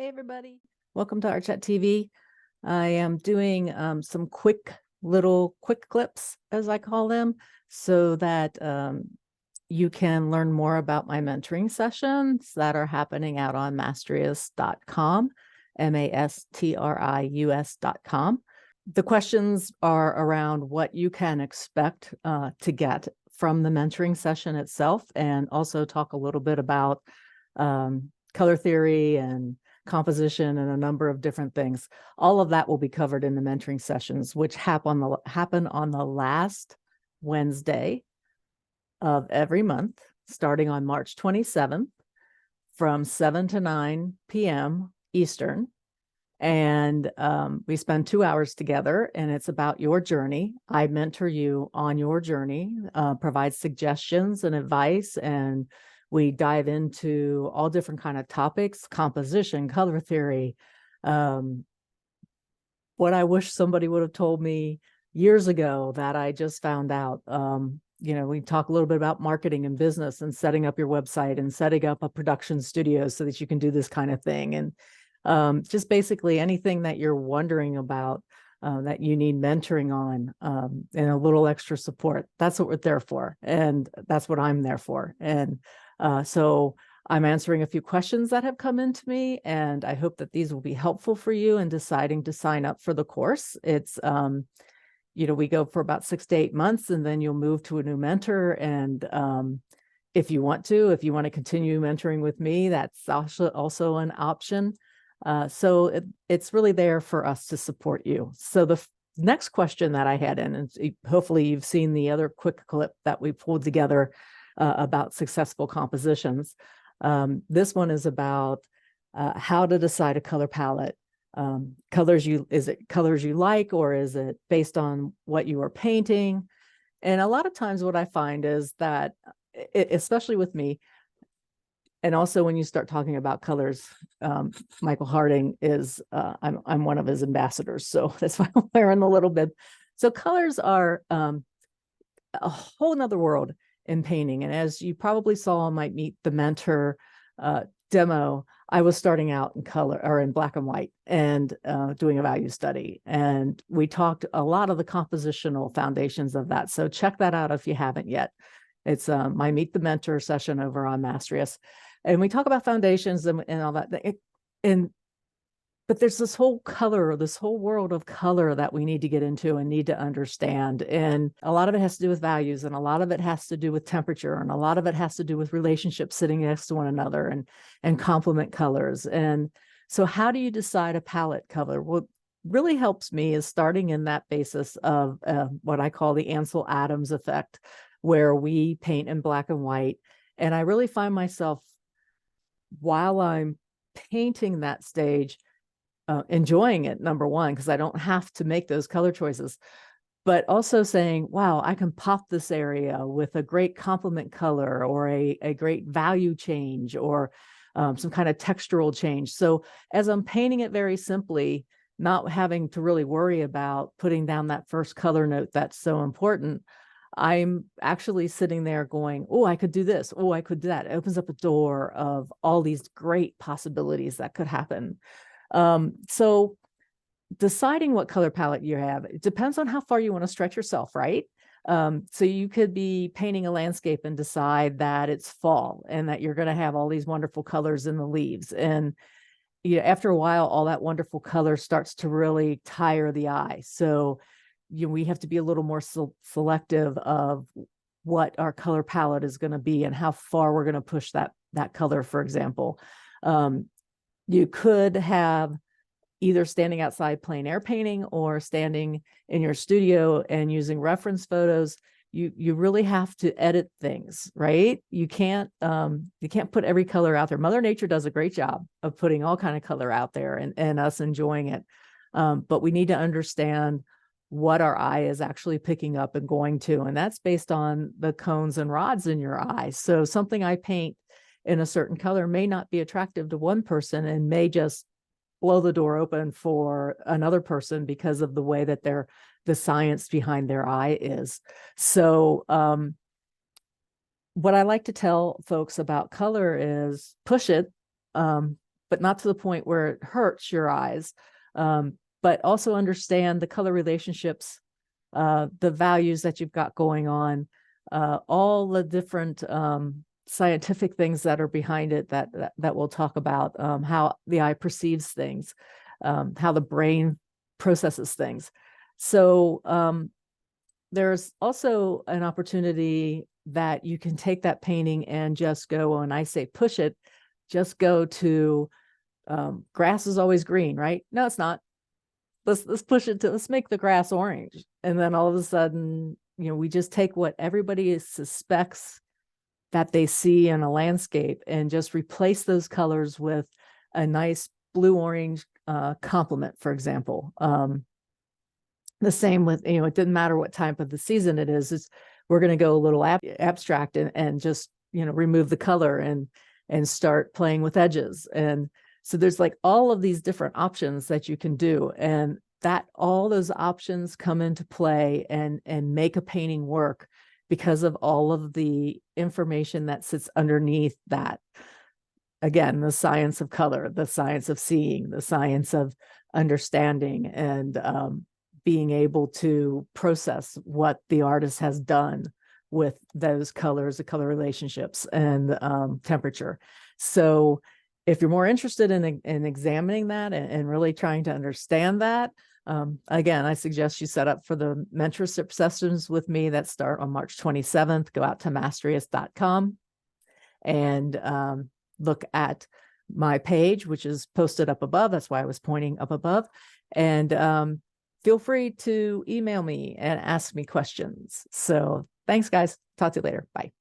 everybody. Welcome to Art Chat TV. I am doing some quick clips, as I call them, so that you can learn more about my mentoring sessions that are happening out on mastrius.com, mastrius.com. The questions are around what you can expect to get from the mentoring session itself, and also talk a little bit about color theory and composition and a number of different things. All of that will be covered in the mentoring sessions, which happen on the last Wednesday of every month, starting on March 27th from 7 to 9 p.m. Eastern. And we spend 2 hours together, and it's about your journey. I mentor you on your journey, provide suggestions and advice, and we dive into all different kind of topics: composition, color theory. What I wish somebody would have told me years ago that I just found out. We talk a little bit about marketing and business and setting up your website and setting up a production studio so that you can do this kind of thing. And just basically anything that you're wondering about that you need mentoring on, and a little extra support. That's what we're there for. And that's what I'm there for. And so I'm answering a few questions that have come into me, and I hope that these will be helpful for you in deciding to sign up for the course. It's, we go for about 6 to 8 months, and then you'll move to a new mentor. And if you want to continue mentoring with me, that's also an option. So it's really there for us to support you. So the next question that I had, and hopefully you've seen the other quick clip that we pulled together about successful compositions. This one is about how to decide a color palette. Is it colors you like, or is it based on what you are painting? And a lot of times what I find is that, especially with me, and also when you start talking about colors, Michael Harding is, I'm one of his ambassadors, so that's why I'm wearing a little bit. So colors are a whole nother world in painting. And as you probably saw on my Meet the Mentor demo, I was starting out in color, or in black and white, and doing a value study. And we talked a lot of the compositional foundations of that. So check that out if you haven't yet. It's my Meet the Mentor session over on Mastrius. And we talk about foundations and all that. But there's this whole world of color that we need to get into and need to understand. And a lot of it has to do with values, and a lot of it has to do with temperature, and a lot of it has to do with relationships sitting next to one another, and complement colors. And so how do you decide a palette color? What really helps me is starting in that basis of what I call the Ansel Adams effect, where we paint in black and white. And I really find myself, while I'm painting that stage, enjoying it, number one, because I don't have to make those color choices, but also saying, wow, I can pop this area with a great complement color, or a great value change, or some kind of textural change. So as I'm painting it very simply, not having to really worry about putting down that first color note that's so important, I'm actually sitting there going, oh, I could do this. Oh, I could do that. It opens up a door of all these great possibilities that could happen. So deciding what color palette you have, it depends on how far you want to stretch yourself, right? So you could be painting a landscape and decide that it's fall and that you're going to have all these wonderful colors in the leaves. And after a while, all that wonderful color starts to really tire the eye. So we have to be a little more selective of what our color palette is going to be and how far we're going to push that color. For example, you could have either standing outside plein air painting, or standing in your studio and using reference photos. You really have to edit things, right? You can't put every color out there. Mother Nature does a great job of putting all kind of color out there, and us enjoying it. But we need to understand what our eye is actually picking up and going to. And that's based on the cones and rods in your eye. So something I paint in a certain color may not be attractive to one person, and may just blow the door open for another person because of the way that the science behind their eye is. So what I like to tell folks about color is push it, but not to the point where it hurts your eyes. But also understand the color relationships, the values that you've got going on, all the different scientific things that are behind it that we'll talk about, how the eye perceives things, how the brain processes things. So there's also an opportunity that you can take that painting and just go, when I say push it, just go to grass is always green, right? No, it's not. Let's push it to, let's make the grass orange. And then all of a sudden, we just take what everybody suspects that they see in a landscape and just replace those colors with a nice blue-orange complement, for example. The same with, it didn't matter what type of the season it is, we're going to go a little abstract and just, remove the color and start playing with edges. And so there's like all of these different options that you can do, and that all those options come into play and make a painting work because of all of the information that sits underneath that. Again, the science of color, the science of seeing, the science of understanding, and being able to process what the artist has done with those colors, the color relationships, and temperature. So if you're more interested in examining that and really trying to understand that, again, I suggest you set up for the mentorship sessions with me that start on March 27th. Go out to mastrius.com and look at my page, which is posted up above. That's why I was pointing up above. And feel free to email me and ask me questions. So thanks, guys. Talk to you later. Bye.